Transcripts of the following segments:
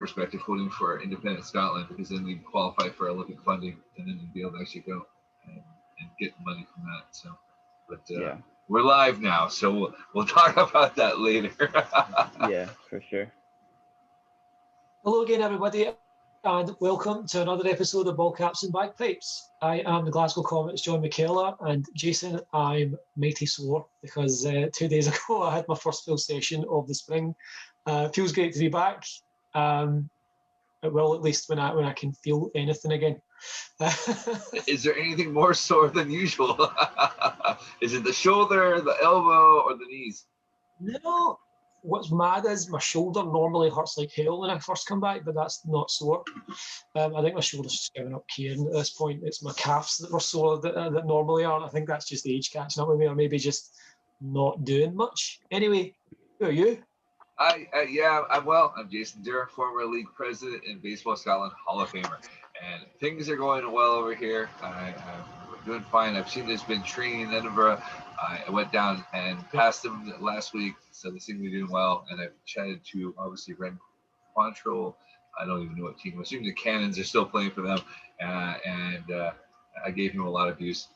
perspective, voting for independent Scotland, because then we qualify for Olympic funding, and then we'd be able to actually go and get money from that. So, but Yeah. we're live now, so we'll talk about that later. Yeah, for sure. Hello again, everybody, and welcome to another episode of Ball Caps and Bagpipes. I am the Glasgow Comets' John McKellar, and Jason, I'm mighty sore because 2 days ago I had my first full session of the spring. Feels great to be back. Well, at least when I can feel anything again. Is there anything more sore than usual? Is it the shoulder, the elbow, or the knees? No. What's mad is my shoulder normally hurts like hell when I first come back, but that's not sore. I think my shoulder's just giving up caring at this point. It's my calves that were sore that normally aren't. I think that's just age catching up with me, or maybe just not doing much. Anyway, who are you? I'm Jason Dura, former league president and Baseball Scotland Hall of Famer, and things are going well over here. I'm doing fine. I've seen there's been training in Edinburgh. I went down and passed them last week, so they seem to be doing well. And I've chatted to obviously Ren Quantrill. I don't even know what team. I'm assuming the Cannons are still playing for them, and I gave him a lot of views.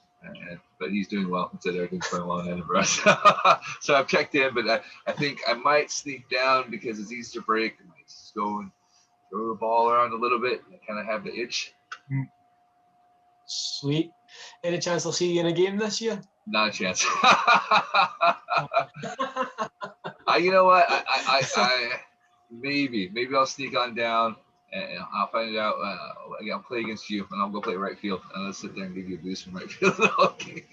But he's doing well and said everything's going well in Edinburgh. So I've checked in, but I think I might sneak down because it's Easter break. I might just go and throw the ball around a little bit. I kind of have the itch. Sweet. Any chance I'll see you in a game this year? Not a chance. You know what? I maybe I'll sneak on down and I'll find it out. I'll play against you, and I'll go play right field, and I'll sit there and give you a boost from right field. Okay.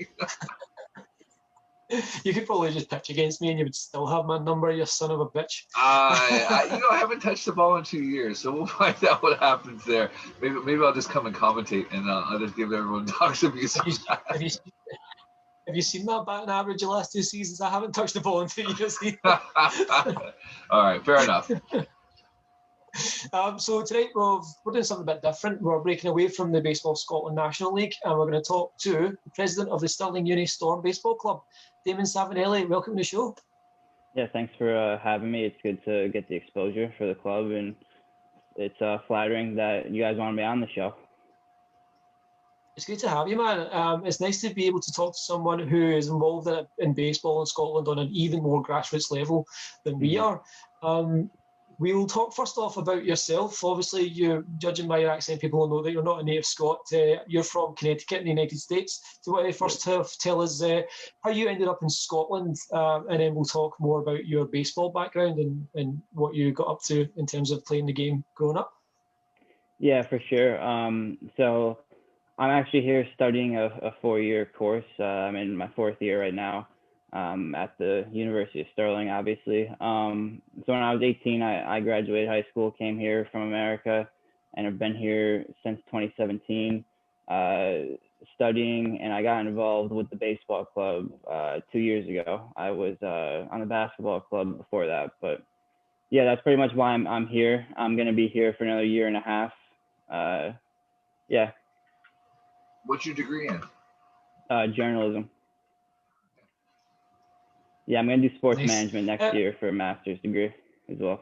You could probably just pitch against me, and you would still have my number, you son of a bitch. I haven't touched the ball in 2 years, so we'll find out what happens there. Maybe I'll just come and commentate, and I'll just give everyone dogs abuse. Have you seen that batting average the last 2 seasons? I haven't touched the ball in 2 years either. All right, fair enough. So tonight we're doing something a bit different. We're breaking away from the Baseball Scotland National League, and we're going to talk to the president of the Stirling Uni Storm Baseball Club, Damon Savanelli. Welcome to the show. Yeah, thanks for having me. It's good to get the exposure for the club, and it's flattering that you guys want to be on the show. It's good to have you, man. It's nice to be able to talk to someone who is involved in baseball in Scotland on an even more grassroots level than we are. We will talk first off about yourself. Obviously, you're judging by your accent, people will know that you're not a native Scot. You're from Connecticut in the United States. Do you want to first tell us how you ended up in Scotland, and then we'll talk more about your baseball background and what you got up to in terms of playing the game growing up? Yeah, for sure. So I'm actually here studying a 4-year course. I'm in my 4th year right now. At the University of Stirling, obviously. So when I was 18, I graduated high school, came here from America, and have been here since 2017, studying, and I got involved with the baseball club 2 years ago. I was on the basketball club before that, but yeah, that's pretty much why I'm here. I'm going to be here for another year and a half. Yeah. What's your degree in? Journalism. Yeah, I'm going to do sports management next year for a master's degree as well.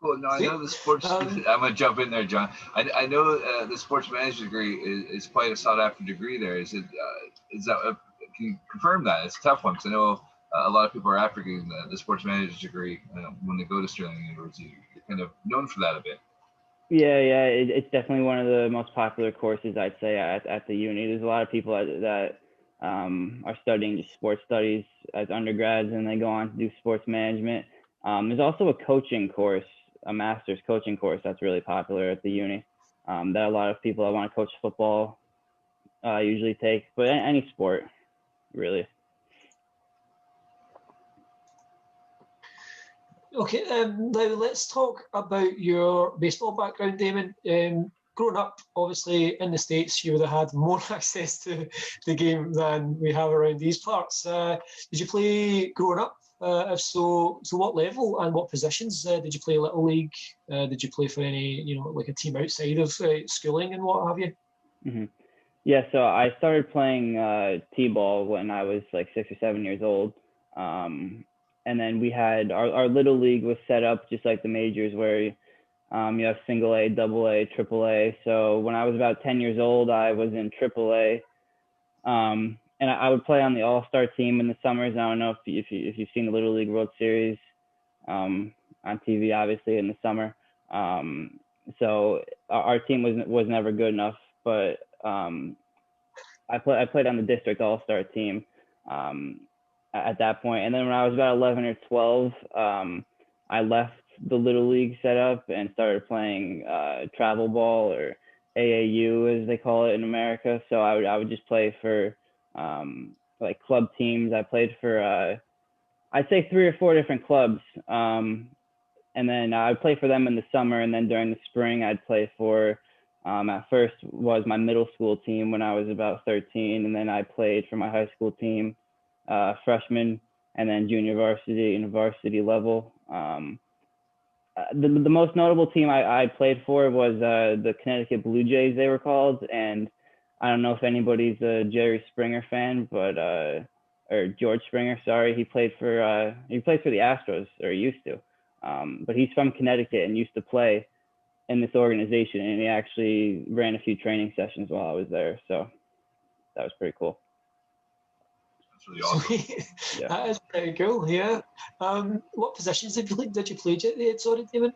Cool. No, I know the sports. I'm going to jump in there, John. I know the sports management degree is quite a sought after degree there. Is that can you confirm that? It's a tough one because I know a lot of people are after getting the sports management degree when they go to Stirling University. You're kind of known for that a bit. Yeah, it's definitely one of the most popular courses, I'd say, at the uni. There's a lot of people that are studying just sports studies as undergrads, and they go on to do sports management. There's also a coaching course, a master's coaching course that's really popular at the uni, that a lot of people that want to coach football usually take, but any sport, really. Okay, now let's talk about your baseball background, Damon. Growing up, obviously, in the States, you would have had more access to the game than we have around these parts. Did you play growing up? If so, to what level and what positions? Did you play Little League? Did you play for any, like a team outside of schooling and what have you? Mm-hmm. Yeah, so I started playing T-ball when I was like 6 or 7 years old. And then we had our little league was set up just like the majors, where you have single A, double A, triple A. So when I was about 10 years old, I was in triple A. And I would play on the all-star team in the summers. I don't know if you've seen the Little League World Series on TV, obviously in the summer. So our team was never good enough, but I played on the district all-star team at that point. And then when I was about 11 or 12, I left the Little League setup and started playing travel ball, or AAU as they call it in America. So I would just play for like club teams. I played for I'd say 3 or 4 different clubs, and then I'd play for them in the summer, and then during the spring I'd play for at first was my middle school team when I was about 13, and then I played for my high school team freshman, and then junior varsity and varsity level. The most notable team I played for was the Connecticut Blue Jays, they were called. And I don't know if anybody's a Jerry Springer fan, but or George Springer, sorry. He played for the Astros, or he used to. But he's from Connecticut and used to play in this organization, and he actually ran a few training sessions while I was there. So that was pretty cool. Really awesome. Yeah. That is pretty cool. Yeah. What positions did you play? Sorry, Damon.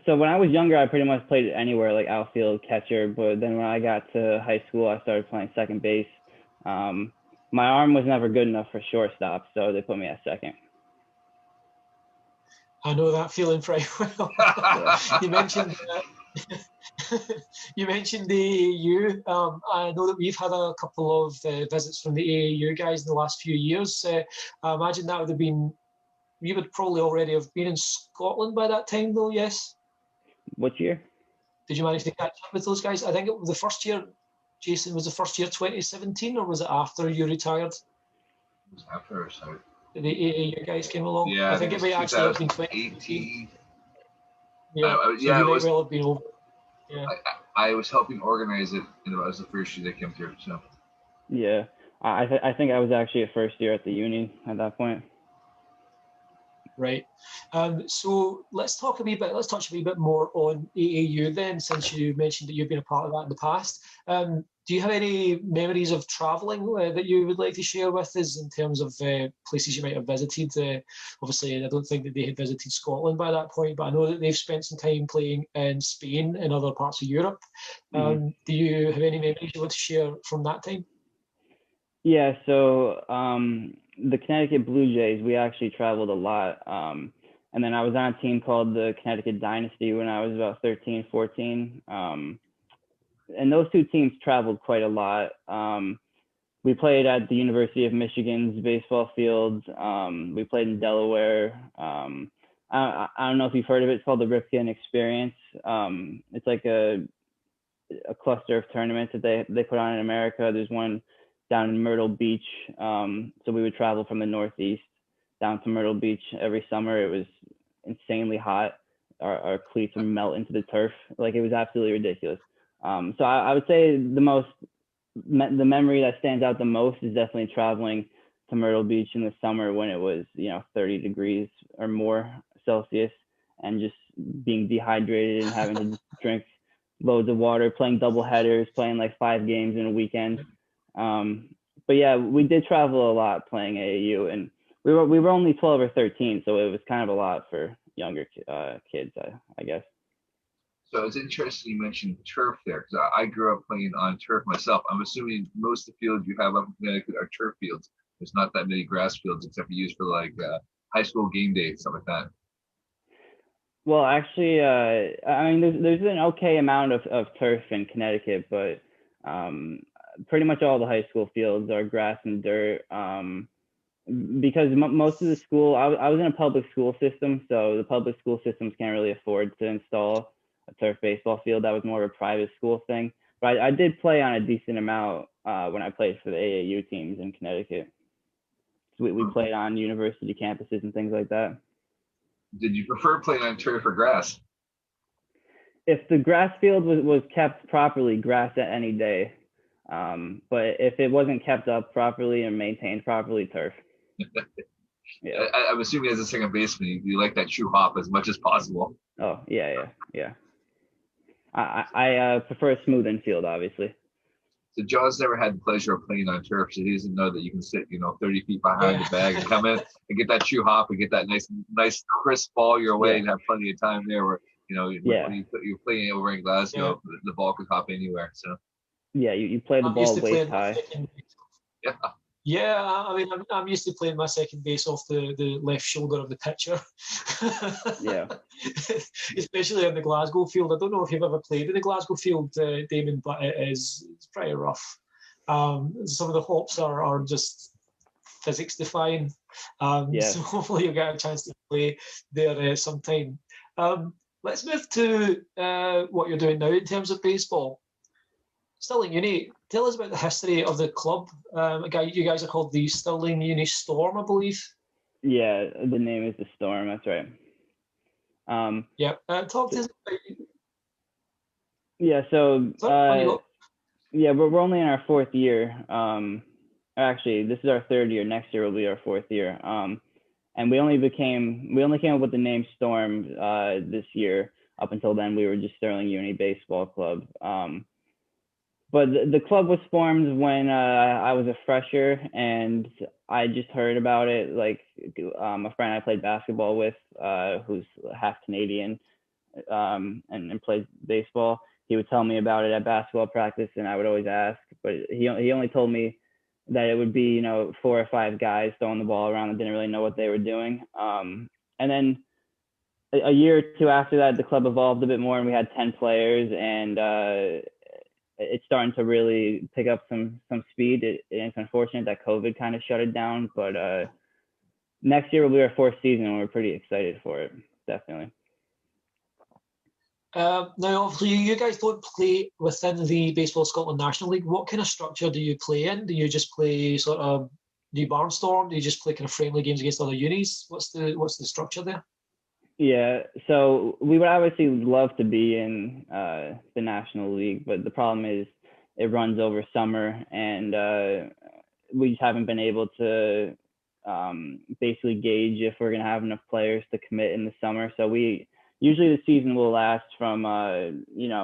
So when I was younger, I pretty much played anywhere, like outfield, catcher. But then when I got to high school, I started playing second base. My arm was never good enough for shortstop, so they put me at second. I know that feeling very well. You mentioned. You mentioned the AAU. I know that we've had a couple of visits from the AAU guys in the last few years. I imagine that would have been, you would probably already have been in Scotland by that time, though, yes? What year? Did you manage to catch up with those guys? I think it was the first year, Jason, was the first year 2017, or was it after you retired? It was after I retired. The AAU guys came along? Yeah, I think it might actually have been 2018. Yeah, so yeah, you might well have been over. Yeah. I was helping organize it, and it was the first year they came through. So. Yeah, I think I was actually a first year at the uni at that point. Right. So let's touch a wee bit more on AAU then, since you mentioned that you've been a part of that in the past. Do you have any memories of traveling that you would like to share with us in terms of places you might have visited? Obviously, I don't think that they had visited Scotland by that point, but I know that they've spent some time playing in Spain and other parts of Europe. Do you have any memories you want to share from that time? Yeah, so the Connecticut Blue Jays, we actually traveled a lot. And then I was on a team called the Connecticut Dynasty when I was about 13, 14. And those two teams traveled quite a lot. We played at the University of Michigan's baseball field. We played in Delaware. I don't know if you've heard of it. It's called the Ripken Experience. It's like a cluster of tournaments that they put on in America. There's one down in Myrtle Beach. So we would travel from the Northeast down to Myrtle Beach every summer. It was insanely hot. Our cleats would melt into the turf. Like, it was absolutely ridiculous. So I would say the memory that stands out the most is definitely traveling to Myrtle Beach in the summer when it was, 30 degrees or more Celsius, and just being dehydrated and having to drink loads of water, playing double headers, playing like 5 games in a weekend. But yeah, we did travel a lot playing AAU, and we were only 12 or 13, so it was kind of a lot for younger kids, I guess. So it's interesting you mentioned turf there, because I grew up playing on turf myself. I'm assuming most of the fields you have up in Connecticut are turf fields. There's not that many grass fields except used for like high school game day, stuff like that. Well, actually, I mean, there's an okay amount of turf in Connecticut, but pretty much all the high school fields are grass and dirt. Because most of the school, I was in a public school system, so the public school systems can't really afford to install a turf baseball field. That was more of a private school thing. But I did play on a decent amount when I played for the AAU teams in Connecticut. So we played on university campuses and things like that. Did you prefer playing on turf or grass? If the grass field was kept properly, grass at any day. But if it wasn't kept up properly and maintained properly, turf. Yeah. I'm assuming as a second baseman, you like that true hop as much as possible. Oh, yeah. I prefer a smooth infield, obviously. So John's never had the pleasure of playing on turf, so he doesn't know that you can sit, 30 feet behind the bag and come in and get that true hop and get that nice crisp ball your way and have plenty of time there. Where when you're playing over in Glasgow, the ball could hop anywhere. So you play the ball waist high. Yeah. Yeah, I mean, I'm used to playing my second base off the left shoulder of the pitcher. Yeah. Especially in the Glasgow field. I don't know if you've ever played in the Glasgow field, Damon, but it's pretty rough. Some of the hops are just physics defying. So hopefully you'll get a chance to play there sometime. Let's move to what you're doing now in terms of baseball. Stirling Uni, tell us about the history of the club. You guys are called the Stirling Uni Storm, I believe. Yeah, the name is the Storm. That's right. Talk to us about. Yeah. So. We're only in our fourth year. Actually, this is our third year. Next year will be our fourth year. And we only came up with the name Storm this year. Up until then, we were just Stirling Uni Baseball Club. But the club was formed when I was a fresher, and I just heard about it. Like a friend I played basketball with, who's half Canadian, and plays baseball. He would tell me about it at basketball practice, and I would always ask. But he only told me that it would be 4 or 5 guys throwing the ball around and didn't really know what they were doing. And then a year or two after that, the club evolved a bit more, and we had 10 players, and it's starting to really pick up some speed. It's unfortunate that COVID kind of shut it down, but next year will be our 4th season, and we're pretty excited for it, definitely. Now, obviously, you guys don't play within the Baseball Scotland National League. What kind of structure do you play in? Do you just play do you barnstorm? Do you just play kind of friendly games against other unis? What's the structure there? Yeah, so we would obviously love to be in the National League, but the problem is it runs over summer, and we just haven't been able to basically gauge if we're going to have enough players to commit in the summer. So usually the season will last from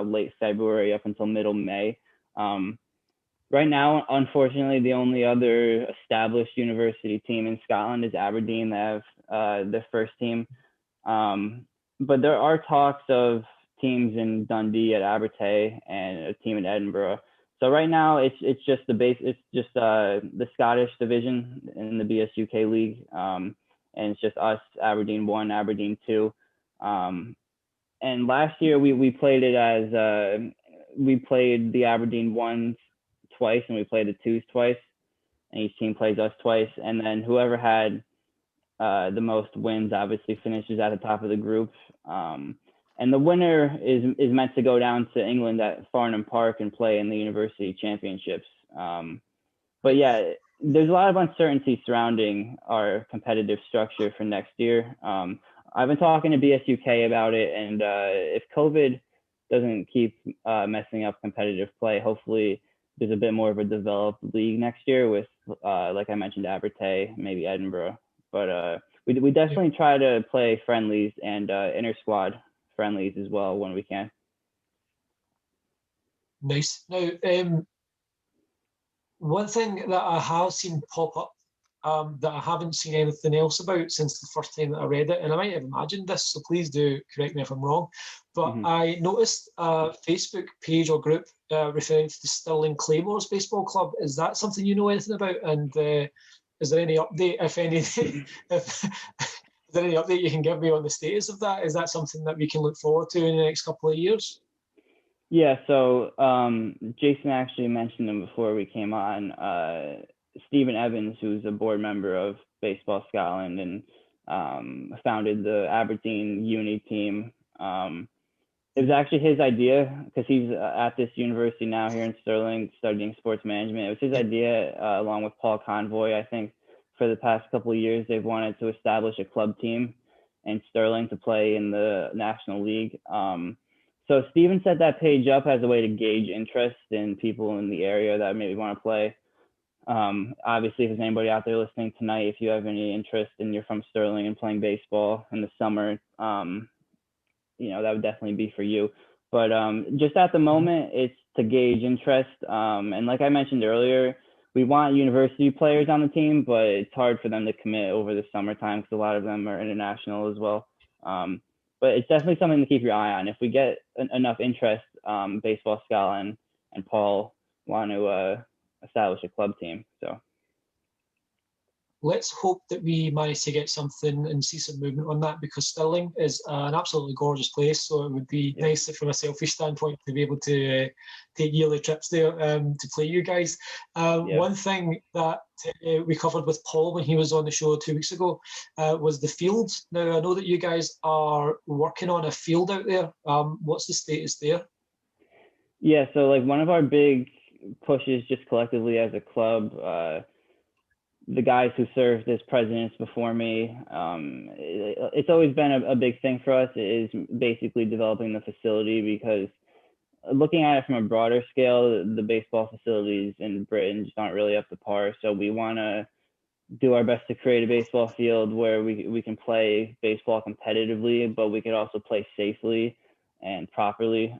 late February up until middle May. Right now, unfortunately, the only other established university team in Scotland is Aberdeen. They have their first team. But there are talks of teams in Dundee at Abertay and a team in Edinburgh. So right now it's just the Scottish division in the BSUK League, and it's just us, Aberdeen 1, Aberdeen 2. And last year we played it as we played the Aberdeen 1s twice and we played the 2s twice, and each team plays us twice, and then whoever had the most wins obviously finishes at the top of the group. And the winner is meant to go down to England at Farnham Park and play in the university championships. But yeah, there's a lot of uncertainty surrounding our competitive structure for next year. I've been talking to BSUK about it, and if COVID doesn't keep messing up competitive play, hopefully there's a bit more of a developed league next year with, like I mentioned, Abertay, maybe Edinburgh. But we definitely try to play friendlies and inter-squad friendlies as well when we can. Nice. Now, one thing that I have seen pop up that I haven't seen anything else about since the first time that I read it, and I might have imagined this, so please do correct me if I'm wrong, but I noticed a Facebook page or group referring to the Stirling Claymores Baseball Club. Is that something you know anything about? And is there any update, if any, is there any update you can give me on the status of that? Is that something that we can look forward to in the next couple of years? Yeah, so Jason actually mentioned him before we came on. Stephen Evans, who's a board member of Baseball Scotland and founded the Aberdeen Uni team. It was actually his idea because he's at this university now here in Stirling studying sports management. It was his idea along with Paul Convoy. I think for the past couple of years, they've wanted to establish a club team in Stirling to play in the National League. So Stephen set that page up as a way to gauge interest in people in the area that maybe want to play. Obviously, if there's anybody out there listening tonight, if you have any interest and you're from Stirling and playing baseball in the summer, that would definitely be for you. But just at the moment, it's to gauge interest. And like I mentioned earlier, we want university players on the team, but it's hard for them to commit over the summertime because a lot of them are international as well. But it's definitely something to keep your eye on. If we get enough interest, Baseball Scotland and Paul want to establish a club team. So let's hope that we manage to get something and see some movement on that, because Stirling is an absolutely gorgeous place. So it would be nice, from a selfish standpoint, to be able to take yearly trips there to play you guys. One thing that we covered with Paul when he was on the show 2 weeks ago was the field. Now, I know that you guys are working on a field out there. What's the status there? Yeah, so like one of our big pushes just collectively as a club, the guys who served as presidents before me, it's always been a big thing for us, is basically developing the facility, because looking at it from a broader scale, the baseball facilities in Britain just aren't really up to par. So we want to do our best to create a baseball field where we can play baseball competitively, but we could also play safely and properly.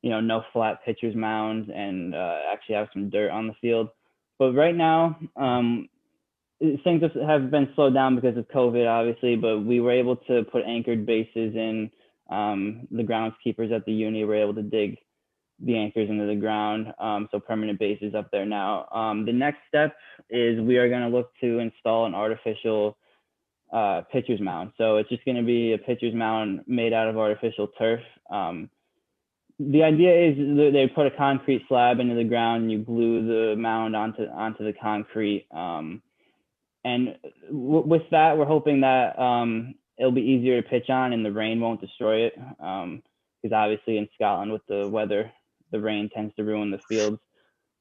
No flat pitcher's mounds, and actually have some dirt on the field. But right now, things have been slowed down because of COVID, obviously, but we were able to put anchored bases in. The groundskeepers at the uni were able to dig the anchors into the ground, so permanent bases up there now. The next step is we are going to look to install an artificial pitcher's mound. So it's just going to be a pitcher's mound made out of artificial turf. The idea is they put a concrete slab into the ground and you glue the mound onto the concrete. And with that, we're hoping that it'll be easier to pitch on and the rain won't destroy it. Because obviously in Scotland with the weather, the rain tends to ruin the fields.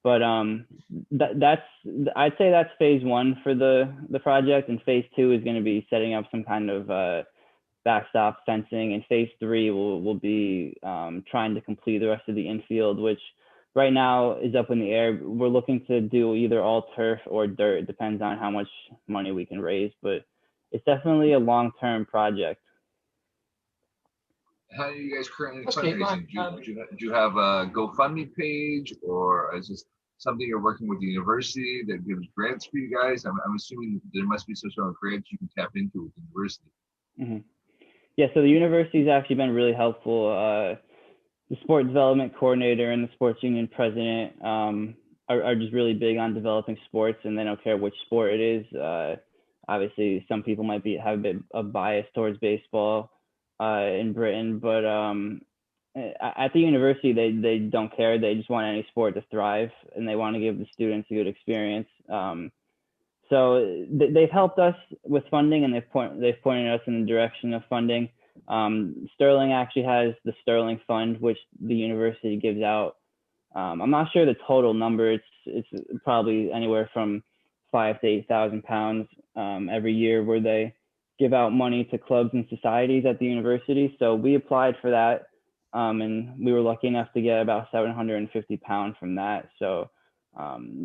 But I'd say that's phase one for the project, and phase two is going to be setting up some kind of backstop fencing, and phase three will be trying to complete the rest of the infield, which right now is up in the air. We're looking to do either all turf or dirt. It depends on how much money we can raise, but it's definitely a long-term project. How are you guys currently fundraising? Do you have a GoFundMe page, or is this something you're working with the university that gives grants for you guys? I'm assuming there must be some sort of grants you can tap into with the university. Mm-hmm. Yeah, so the university has actually been really helpful. The sport development coordinator and the sports union president are just really big on developing sports, and they don't care which sport it is. Obviously, some people might have a bit of bias towards baseball in Britain, but at the university, they don't care. They just want any sport to thrive, and they want to give the students a good experience. So they've helped us with funding, and they've pointed us in the direction of funding. Stirling actually has the Stirling Fund, which the university gives out. I'm not sure the total number. It's probably anywhere from £5,000 to £8,000 every year, where they give out money to clubs and societies at the university. So we applied for that, and we were lucky enough to get about £750 from that. So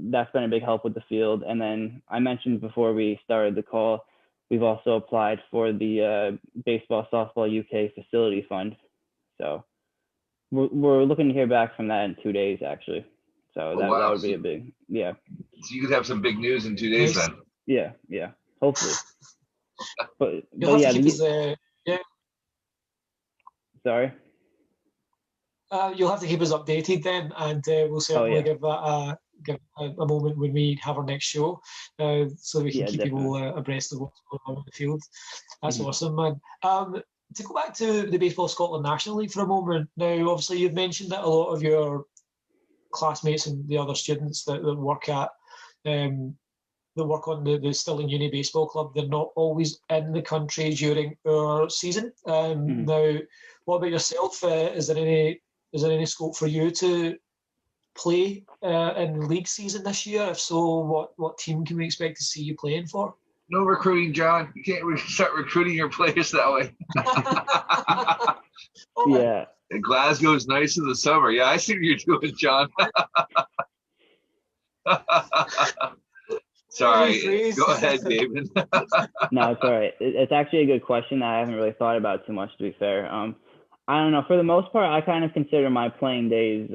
that's been a big help with the field. And then I mentioned before we started the call, we've also applied for the Baseball Softball UK Facility Fund. So we're looking to hear back from that in 2 days, actually. So that would be a big, yeah. So you could have some big news in 2 days then. Yeah, hopefully. But You'll yeah, have to keep us, sorry? You'll have to keep us updated then, and we'll certainly give that a moment when we have our next show, so we can keep people abreast of what's going on in the field. That's awesome, man. To go back to the Baseball Scotland National League for a moment, now obviously you've mentioned that a lot of your classmates and the other students that work at that work on the Stirling Uni Baseball Club, they're not always in the country during our season. Now, what about yourself? Is there any scope for you to play in league season this year? If so, what team can we expect to see you playing for? No recruiting, John. You can't start recruiting your players that way. Yeah. And Glasgow's nice in the summer. Yeah, I see what you're doing, John. Sorry, Rephrase. go ahead, David. No, it's all right. It's actually a good question that I haven't really thought about too much, to be fair. I don't know. For the most part, I kind of consider my playing days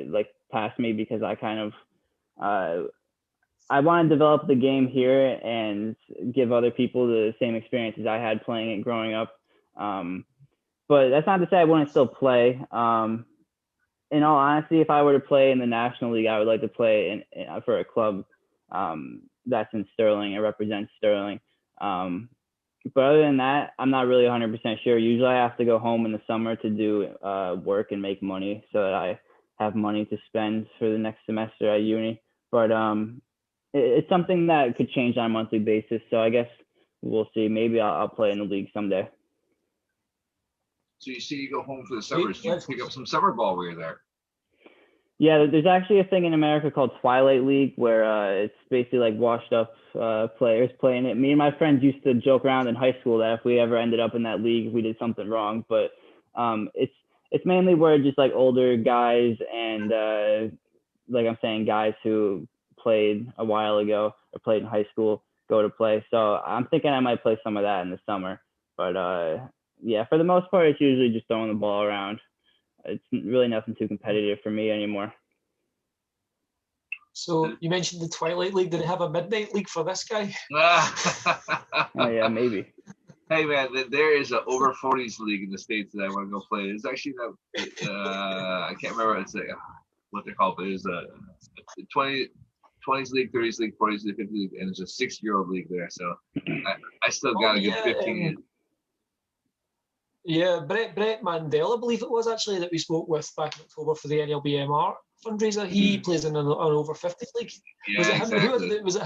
like past me, because I kind of I want to develop the game here and give other people the same experiences I had playing it growing up. But that's not to say I wouldn't still play. In all honesty, if I were to play in the National League, I would like to play for a club that's in Stirling and represents Stirling. But other than that, I'm not really 100% sure. Usually I have to go home in the summer to do work and make money so that I have money to spend for the next semester at uni. But it's something that could change on a monthly basis. So I guess we'll see. Maybe I'll play in the league someday. So you see, you go home for the summers. You pick up some summer ball while you're there. Yeah, there's actually a thing in America called Twilight League where it's basically like washed up players playing it. Me and my friends used to joke around in high school that if we ever ended up in that league, we did something wrong. But it's mainly where just like older guys and like I'm saying, guys who played a while ago or played in high school go to play. So I'm thinking I might play some of that in the summer. But yeah, for the most part, it's usually just throwing the ball around. It's really nothing too competitive for me anymore. So you mentioned the Twilight League. Did it have a midnight league for this guy? Oh yeah, maybe. Hey man, there is an over 40s league in the States that I want to go play. It's actually I can't remember what they're called, but it's a 20s league, 30s league, 40s league, 50s league, and it's a 6-year-old league there. So I still got a good 15 years. Yeah, Brett Mandel, I believe it was actually, that we spoke with back in October for the NLBMR fundraiser. He plays in an over 50s league. Yeah, Was it him? exactly. Was it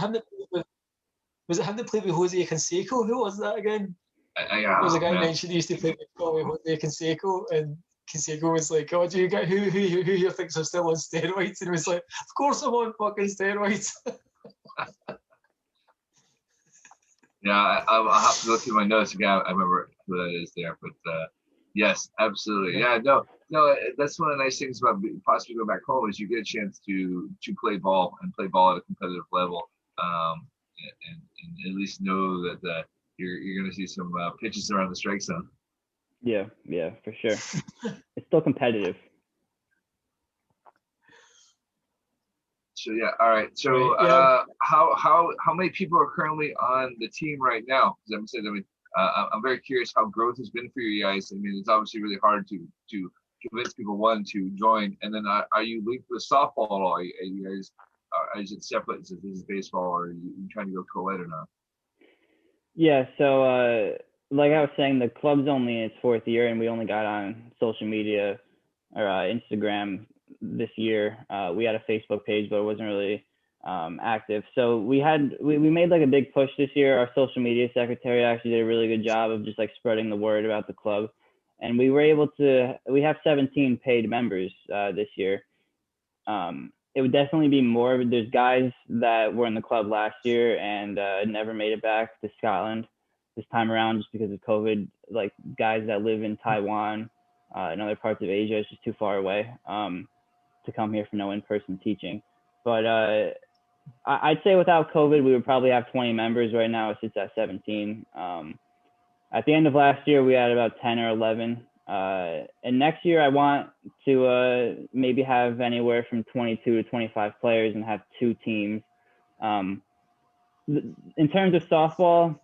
him that played with Jose Canseco? Who was that again? There was a guy mentioned he used to play with Jose Canseco, and Canseco was like, "Oh, do you guys who here thinks I'm still on steroids?" And he was like, "Of course I'm on fucking steroids." Yeah, I'll have to go through my notes again. I remember who that is there, but yes, absolutely. Yeah, no, that's one of the nice things about possibly going back home is you get a chance to play ball and play ball at a competitive level, and at least know that you're going to see some pitches around the strike zone. Yeah, for sure. It's still competitive. So yeah, all right. So how many people are currently on the team right now? Because I'm very curious how growth has been for you guys. I mean, it's obviously really hard to convince people to join, and then are you linked with softball at all? Are you guys is it separate? Is this baseball, or are you trying to go co-ed or not? Yeah. So like I was saying, the club's only in its 4th year, and we only got on social media or Instagram this year. We had a Facebook page, but it wasn't really active. So we made like a big push this year. Our social media secretary actually did a really good job of just like spreading the word about the club, and we were able to. We have 17 paid members this year. It would definitely be more. There's guys that were in the club last year and never made it back to Scotland this time around just because of COVID. Like guys that live in Taiwan and other parts of Asia, it's just too far away to come here for no in-person teaching. But I'd say without COVID, we would probably have 20 members. Right now, it sits at 17. At the end of last year, we had about 10 or 11. And next year, I want to maybe have anywhere from 22 to 25 players and have 2 teams. In terms of softball,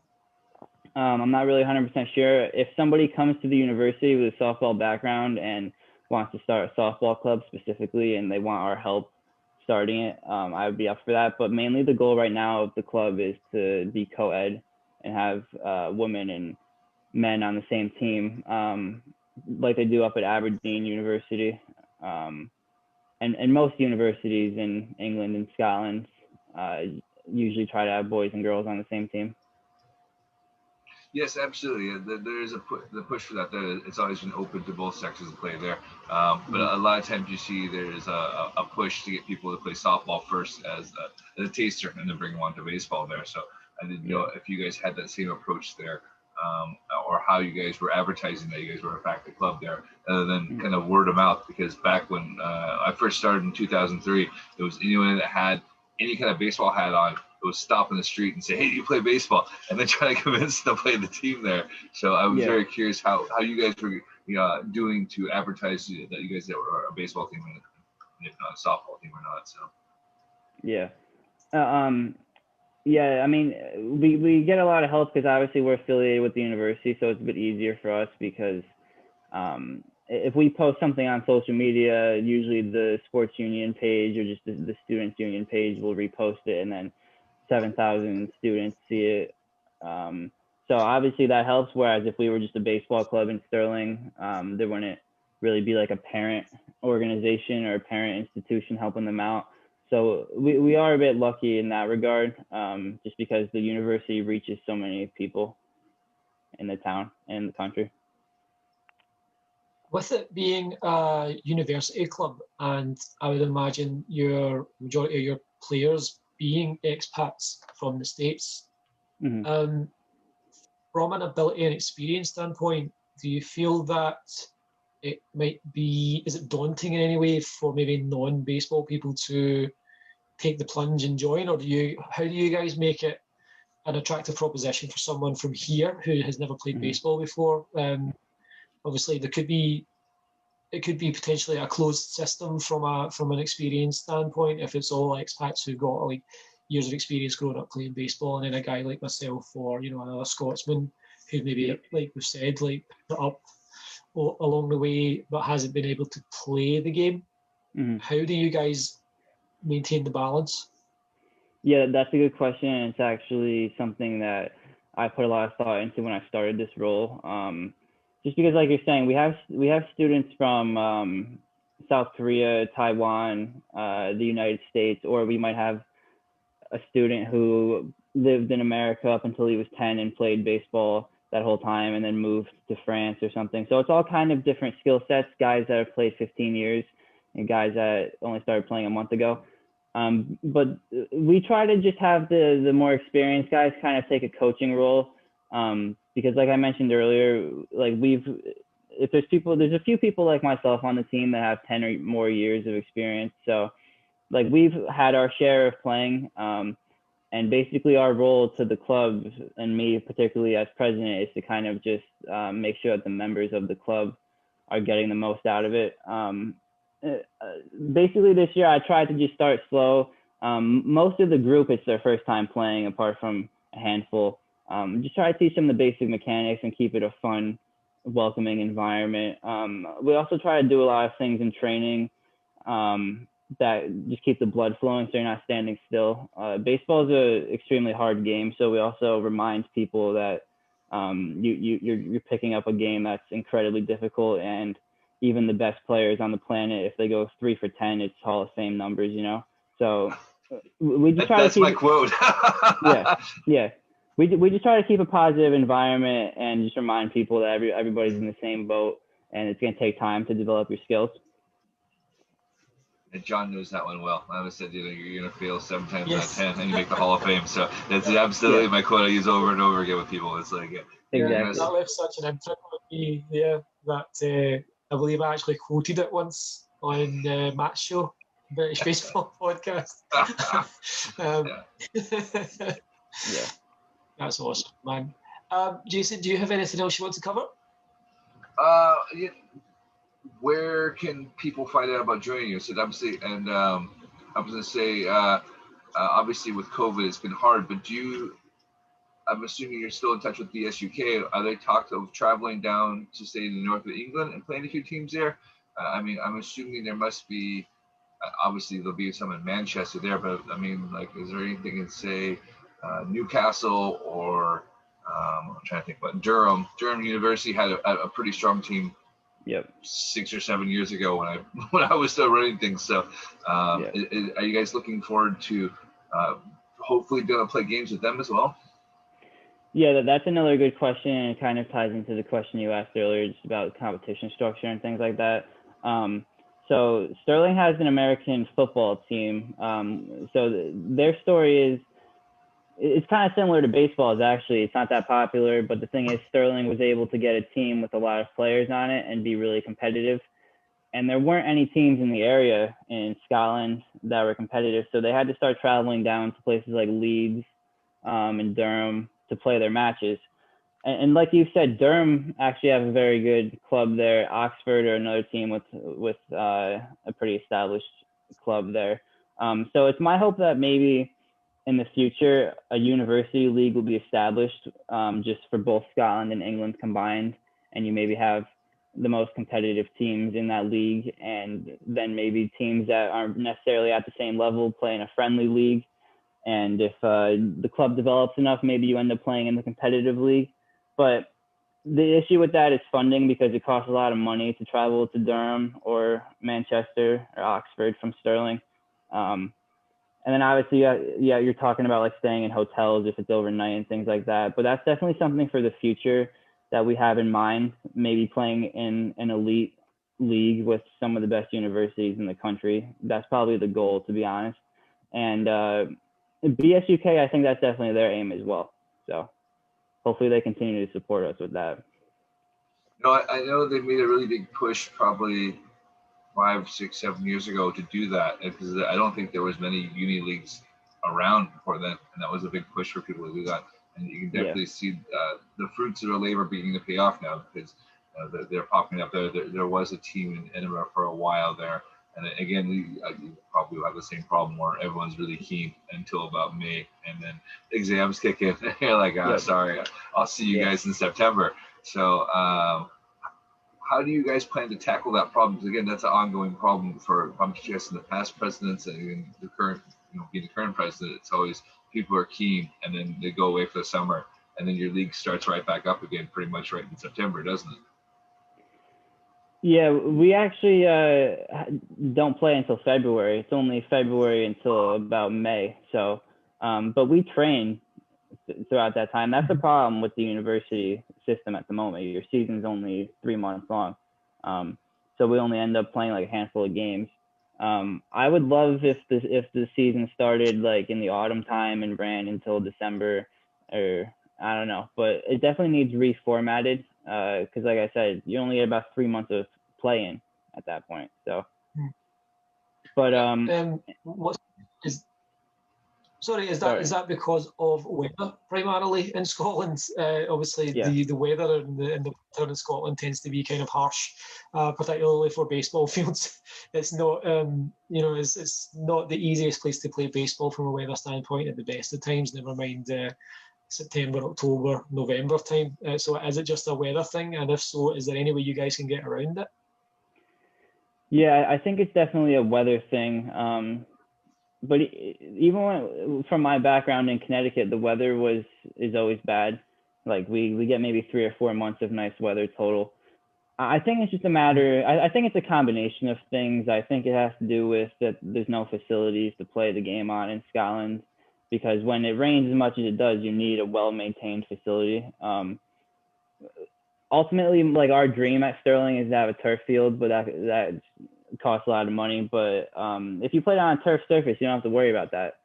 I'm not really 100% sure. If somebody comes to the university with a softball background and wants to start a softball club specifically, and they want our help starting it, I would be up for that. But mainly the goal right now of the club is to be co-ed and have women and men on the same team, like they do up at Aberdeen University, and most universities in England and Scotland usually try to have boys and girls on the same team. Yes, absolutely. There is the push for that. It's always been open to both sexes to play there. But a lot of times you see there's a push to get people to play softball first as a taster and then bring them on to baseball there. So I didn't know if you guys had that same approach there, or how you guys were advertising that you guys were in fact a club there, other than kind of word of mouth. Because back when I first started in 2003, it was anyone that had any kind of baseball hat on, would stop in the street and say, "Hey, do you play baseball?" And then try to convince them to play the team there. So I was very curious how you guys were doing to advertise that you guys were a baseball team, and if not a softball team or not. So I mean, we get a lot of help because obviously we're affiliated with the university, so it's a bit easier for us because if we post something on social media, usually the sports union page or just the students union page will repost it, and then 7,000 students see it. So obviously that helps. Whereas if we were just a baseball club in Stirling, there wouldn't really be like a parent organization or a parent institution helping them out. So we are a bit lucky in that regard, just because the university reaches so many people in the town and the country. With it being a university club, and I would imagine your majority of your players being expats from the States, from an ability and experience standpoint, do you feel that it might be, is it daunting in any way for maybe non-baseball people to take the plunge and join, or how do you guys make it an attractive proposition for someone from here who has never played baseball before? Obviously, it could be potentially a closed system from an experience standpoint if it's all expats who've got like years of experience growing up playing baseball, and then a guy like myself or another Scotsman who maybe, like we've said, like picked it up along the way but hasn't been able to play the game. How do you guys maintain the balance? Yeah, that's a good question, and it's actually something that I put a lot of thought into when I started this role. Just because, like you're saying, we have students from South Korea, Taiwan, the United States, or we might have a student who lived in America up until he was 10 and played baseball that whole time and then moved to France or something. So it's all kind of different skill sets, guys that have played 15 years and guys that only started playing a month ago. But we try to just have the more experienced guys kind of take a coaching role, because like I mentioned earlier, like there's a few people like myself on the team that have 10 or more years of experience. So like we've had our share of playing, and basically our role to the club, and me particularly as president, is to kind of just make sure that the members of the club are getting the most out of it. Basically this year I tried to just start slow. Most of the group, it's their first time playing apart from a handful. Just try to teach them the basic mechanics and keep it a fun, welcoming environment. We also try to do a lot of things in training that just keep the blood flowing so you're not standing still. Baseball is an extremely hard game, so we also remind people that you're picking up a game that's incredibly difficult, and even the best players on the planet, if they go 3 for 10, it's Hall of Fame numbers, So we just try that's to keep, my quote. yeah. We just try to keep a positive environment and just remind people that everybody's in the same boat, and it's going to take time to develop your skills. And John knows that one well. I always said, you're going to fail 7 times out of 10, and you make the Hall of Fame. So that's absolutely my quote I use over and over again with people. It's like, exactly. That left such an imprint on me, that I believe I actually quoted it once on Matt's show, British Baseball Podcast. That's awesome, man. Jason, do you have anything else you want to cover? Where can people find out about joining you? So obviously, and I was going to say, obviously with COVID, it's been hard, but I'm assuming you're still in touch with the SUK. Are they talked of traveling down to say in the north of England and playing a few teams there? I'm assuming there must be, obviously there'll be some in Manchester there, but is there anything in say Newcastle or I'm trying to think about Durham. Durham University had a pretty strong team. Yep. 6 or 7 years ago when I was still running things. So are you guys looking forward to hopefully going to play games with them as well? Yeah, that's another good question, and it kind of ties into the question you asked earlier just about competition structure and things like that. So Stirling has an American football team. So their story is, it's kind of similar to baseball. Actually, it's not that popular, but the thing is Stirling was able to get a team with a lot of players on it and be really competitive. and there weren't any teams in the area in Scotland that were competitive, so they had to start traveling down to places like Leeds and Durham to play their matches. And like you said, Durham actually have a very good club there. Oxford are another team with a pretty established club there. So it's my hope that maybe in the future a university league will be established just for both Scotland and England combined, and you maybe have the most competitive teams in that league, and then maybe teams that aren't necessarily at the same level play in a friendly league. And if the club develops enough, maybe you end up playing in the competitive league. But the issue with that is funding, because it costs a lot of money to travel to Durham or Manchester or Oxford from Stirling. And then obviously, you're talking about like staying in hotels if it's overnight and things like that. But that's definitely something for the future that we have in mind, maybe playing in an elite league with some of the best universities in the country. That's probably the goal, to be honest. And BSUK, I think that's definitely their aim as well. So hopefully they continue to support us with that. No, I know they made a really big push probably 5, 6, 7 years ago to do that, because I don't think there was many uni leagues around before then, and that was a big push for people to do that. And you can definitely see the fruits of their labor beginning to pay off now, because they're popping up there. There was a team in Edinburgh for a while there, and again, you probably will have the same problem where everyone's really keen until about May, and then exams kick in. You're like, sorry, I'll see you guys in September. So how do you guys plan to tackle that problem? Because again, that's an ongoing problem for PUMCS and the past presidents, and even the current, being the current president. It's always people are keen, and then they go away for the summer, and then your league starts right back up again, pretty much right in September, doesn't it? Yeah, we actually don't play until February. It's only February until about May. So, but we train throughout that time. That's the problem with the university system at the moment. Your season's only 3 months long. So we only end up playing like a handful of games. I would love if the season started like in the autumn time and ran until December, or I don't know, but it definitely needs reformatted. Because like I said, you only get about 3 months of play-in at that point. So, but is that because of weather primarily in Scotland? Obviously, the weather in the winter in Scotland tends to be kind of harsh, particularly for baseball fields. It's not, it's not the easiest place to play baseball from a weather standpoint at the best of times. Never mind September, October, November time. So is it just a weather thing? And if so, is there any way you guys can get around it? Yeah, I think it's definitely a weather thing. But even from my background in Connecticut, the weather is always bad. Like we get maybe 3 or 4 months of nice weather total. I think it's just a matter. I think it's a combination of things. I think it has to do with that there's no facilities to play the game on in Scotland, because when it rains as much as it does, you need a well-maintained facility. Ultimately, like our dream at Stirling is to have a turf field, but that costs a lot of money. But if you play it on a turf surface, you don't have to worry about that.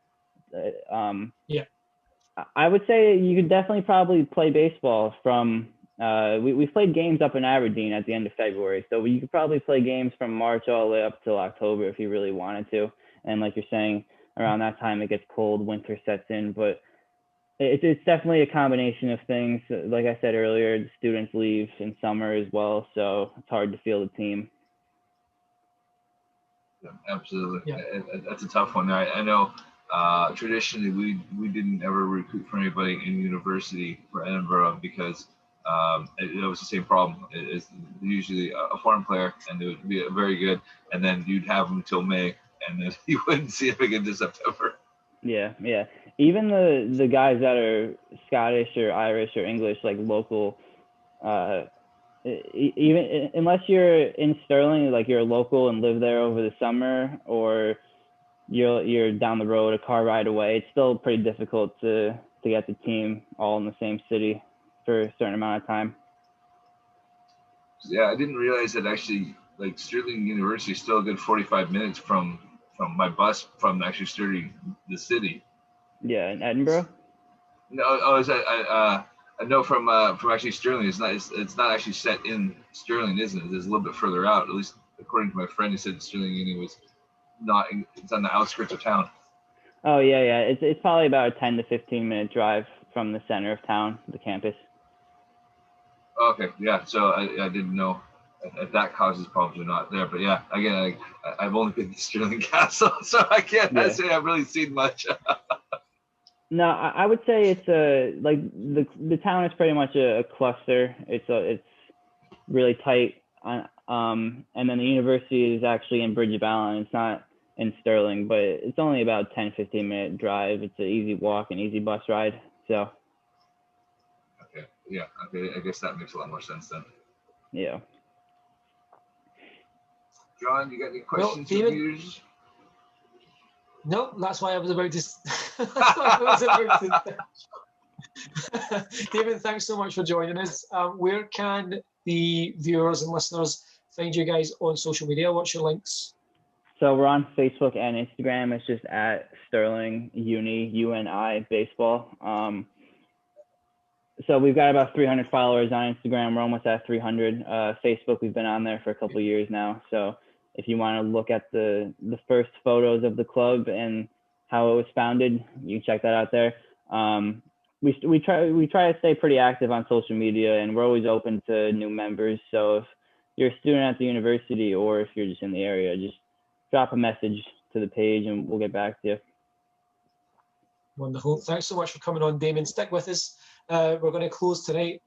I would say you could definitely probably play baseball from. We played games up in Aberdeen at the end of February, so you could probably play games from March all the way up till October if you really wanted to. And like you're saying, around that time it gets cold, winter sets in, but it's definitely a combination of things. Like I said earlier, the students leave in summer as well, so it's hard to field a team. Yeah, absolutely. Yeah. That's a tough one. I know traditionally we didn't ever recruit for anybody in university for Edinburgh because it was the same problem. It's usually a foreign player, and it would be very good, and then you'd have them until May, and then you wouldn't see them again until September. Yeah. Even the guys that are Scottish or Irish or English, like local, even unless you're in Stirling, like you're a local and live there over the summer, or you're down the road, a car ride away, it's still pretty difficult to get the team all in the same city for a certain amount of time. Yeah, I didn't realize that actually, like Stirling University is still a good 45 minutes from my bus from actually Stirling, the city. Yeah, in Edinburgh. No, is that I know from actually Stirling. It's not actually set in Stirling, isn't it? It's a little bit further out. At least according to my friend, he said Stirling Uni was not. It's on the outskirts of town. Oh yeah. It's probably about a 10 to 15 minute drive from the center of town, the campus. Okay, yeah. So I didn't know if that causes problems or not there. But yeah, again, I've only been to Stirling Castle, so I can't say I've really seen much. No, I would say it's like the town is pretty much a cluster. It's really tight. And then the university is actually in Bridge of Allen. It's not in Stirling, but it's only about 10, 15 minute drive. It's an easy walk, an easy bus ride. So. Okay. Yeah. Okay. I guess that makes a lot more sense then. Yeah. John, you got any questions? Well, David, no, that's why I was about to. David, thanks so much for joining us. Where can the viewers and listeners find you guys on social media? What's your links? So we're on Facebook and Instagram. It's just at Stirling Uni UNI Baseball. So we've got about 300 followers on Instagram. We're almost at 300. Facebook, we've been on there for a couple of years now. So if you want to look at the first photos of the club and how it was founded, you can check that out there. We try to stay pretty active on social media, and we're always open to new members. So if you're a student at the university or if you're just in the area, just drop a message to the page and we'll get back to you. Wonderful. Thanks so much for coming on, Damon. Stick with us. We're going to close tonight.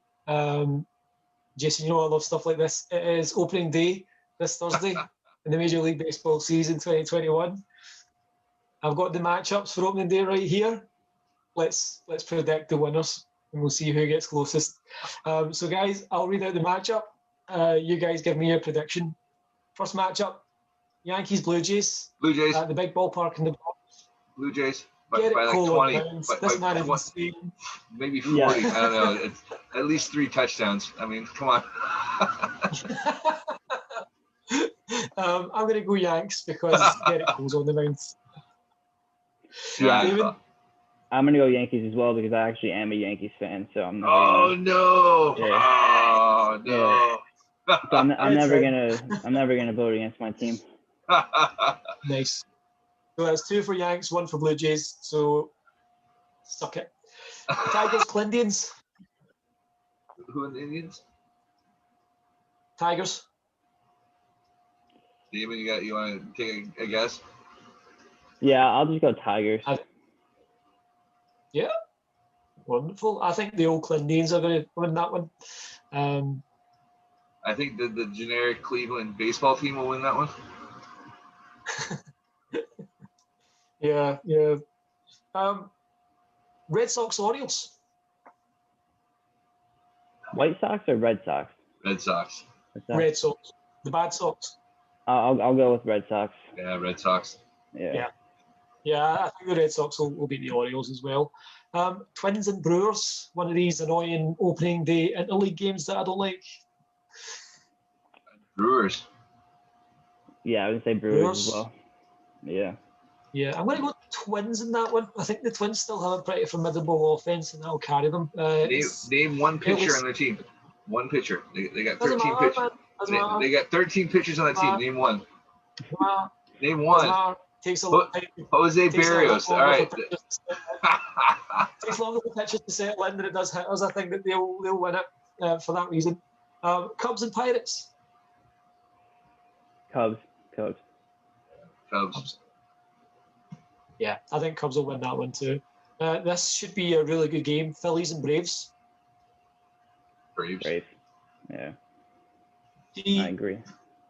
Jason, you know I love stuff like this. It is opening day this Thursday in the Major League Baseball season 2021. I've got the matchups for opening day right here. Let's predict the winners and we'll see who gets closest. So guys, I'll read out the matchup. You guys give me your prediction. First matchup, Yankees, Blue Jays. Blue Jays. At the big ballpark in the Bronx. Blue Jays. By like 20. This man is insane. Maybe 40. Yeah. I don't know. It's at least 3 touchdowns. I mean, come on. I'm going to go Yanks because Derek Cole's on the mound. Yeah. David? I'm going to go Yankees as well because I actually am a Yankees fan. So I'm never no. Yeah. Oh, no. Yeah. So I'm never gonna vote against my team. Nice. So that's 2 for Yanks, 1 for Blue Jays. So suck it. Tigers, Indians. Who are the Indians? Tigers. Damon, you want to take a guess? Yeah, I'll just go Tigers. Yeah. Wonderful. I think the Oakland Indians are going to win that one. I think the generic Cleveland baseball team will win that one. Yeah. Red Sox, Orioles. White Sox or Red Sox? Red Sox. Red Sox. The bad Sox. I'll go with Red Sox. Yeah, Red Sox. Yeah, I think the Red Sox will beat the Orioles as well. Twins and Brewers, one of these annoying opening day interleague games that I don't like. Brewers. Yeah, I would say Brewers as well. Yeah, I'm going to go Twins in that one. I think the Twins still have a pretty formidable offense, and that'll carry them. Name one pitcher on their team. One pitcher. They got 13 pitchers. They got 13 pitchers on that team. Name one. Name one. Takes a long time. Jose Barrios. All right. Takes longer for pitchers to settle in than it does hitters. I think that they'll win it for that reason. Cubs and Pirates. Cubs. Yeah, I think Cubs will win that one too. This should be a really good game. Phillies and Braves. Braves. Yeah. I agree.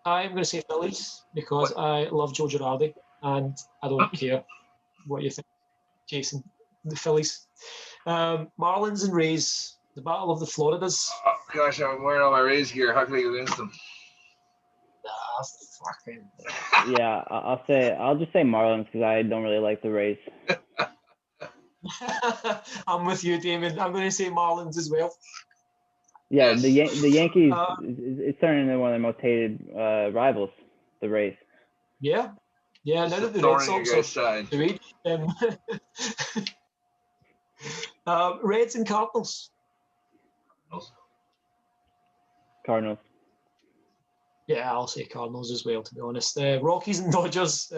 I'm going to say Phillies because I love Joe Girardi and I don't care what you think, Jason. The Phillies. Marlins and Rays. The Battle of the Floridas. Oh, gosh, I'm wearing all my Rays gear. How can I go against them? Yeah, I'll just say Marlins because I don't really like the Rays. I'm with you, Damon. I'm going to say Marlins as well. Yeah, the Yankees is turning into one of their most hated rivals, the Rays. Yeah. Now that the Red Sox are Reds and Cardinals. Cardinals. Yeah, I'll say Cardinals as well, to be honest. Rockies and Dodgers.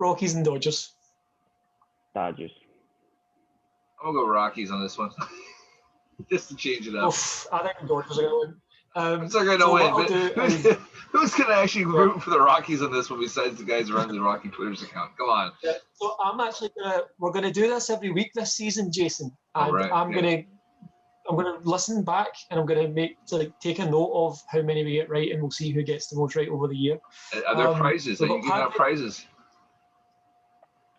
Rockies and Dodgers. Dodgers. I'm gonna go Rockies on this one, just to change it up. Oof, I think the Dodgers are going to win. It's not going to win, but who's going to actually root for the Rockies on this one besides the guys who run the Rocky Twitter's account? Come on. Yeah, so we're going to do this every week this season, Jason. And right, I'm going to listen back, and I'm going to take a note of how many we get right, and we'll see who gets the most right over the year. Are there prizes? Are you giving out prizes?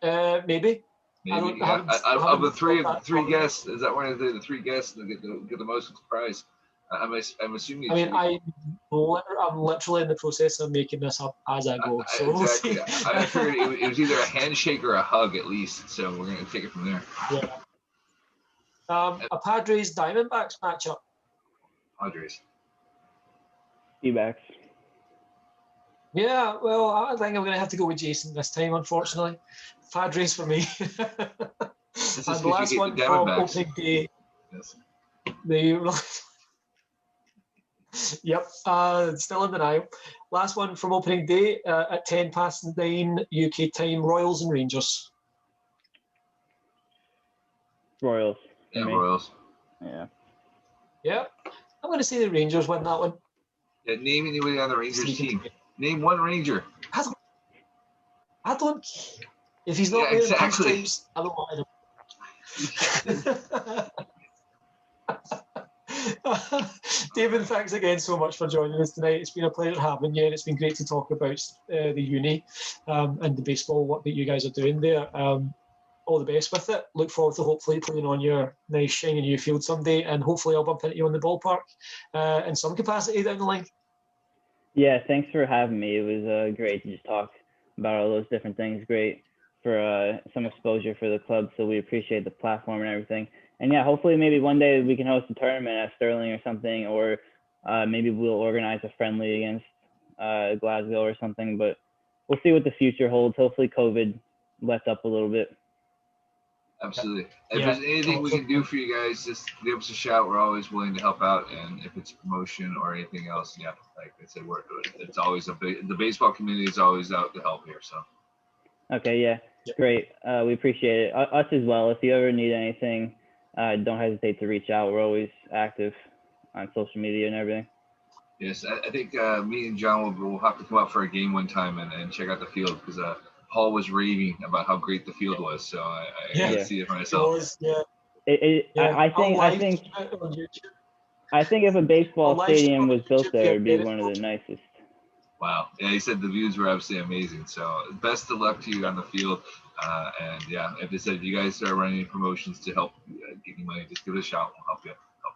Maybe. Of the three guests, is that one of the three guests that get the most prize? I'm assuming. I'm literally in the process of making this up as I go. So exactly. I figured it was either a handshake or a hug at least. So we're going to take it from there. Yeah. A Padres Diamondbacks matchup. Padres. D-backs. Yeah, well, I think I'm going to have to go with Jason this time, unfortunately. Padres for me. And the last one from opening day. Yes. Yep, still in denial. Last one from opening day at 9:10 UK time, Royals and Rangers. Royals. Yeah, Royals. Yeah. Yeah, I'm going to say the Rangers win that one. Yeah, name anybody on the Rangers team. Name one Ranger. I don't. If he's not wearing pinstripes, I don't want him. David, thanks again so much for joining us tonight. It's been a pleasure having you, and it's been great to talk about the uni and the baseball work that you guys are doing there. All the best with it. Look forward to hopefully playing on your nice shiny new field someday, and hopefully I'll bump into you on the ballpark in some capacity down the line. Yeah, thanks for having me. It was great to just talk about all those different things. Great for some exposure for the club, so we appreciate the platform and everything. And yeah, hopefully maybe one day we can host a tournament at Stirling or something, or maybe we'll organize a friendly against Glasgow or something, but we'll see what the future holds. Hopefully COVID lets up a little bit. Absolutely. If there's anything we can do for you guys, just give us a shout. We're always willing to help out. And if it's promotion or anything else, yeah, like I said, it's always the baseball community is always out to help here. So. Okay. Yeah. Great. We appreciate it. Us as well. If you ever need anything, don't hesitate to reach out. We're always active on social media and everything. Yes. I think me and John will have to come out for a game one time and check out the field, because Paul was raving about how great the field was, so I got to see it for myself. I think if a baseball stadium was built there, it'd be one of the nicest. Wow. Yeah, he said the views were absolutely amazing. So best of luck to you on the field. And yeah, if they said you guys start running any promotions to help get you money, just give it a shout. We'll help you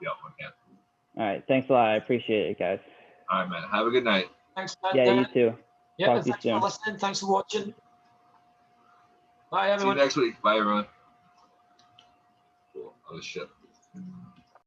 out when we can. All right. Thanks a lot. I appreciate it, guys. All right, man. Have a good night. Thanks, man. Yeah, you too. Yeah, Talk to you thanks soon. for listening. Thanks for watching. Bye, everyone. See you next week. Bye, everyone. Cool. Oh, shit.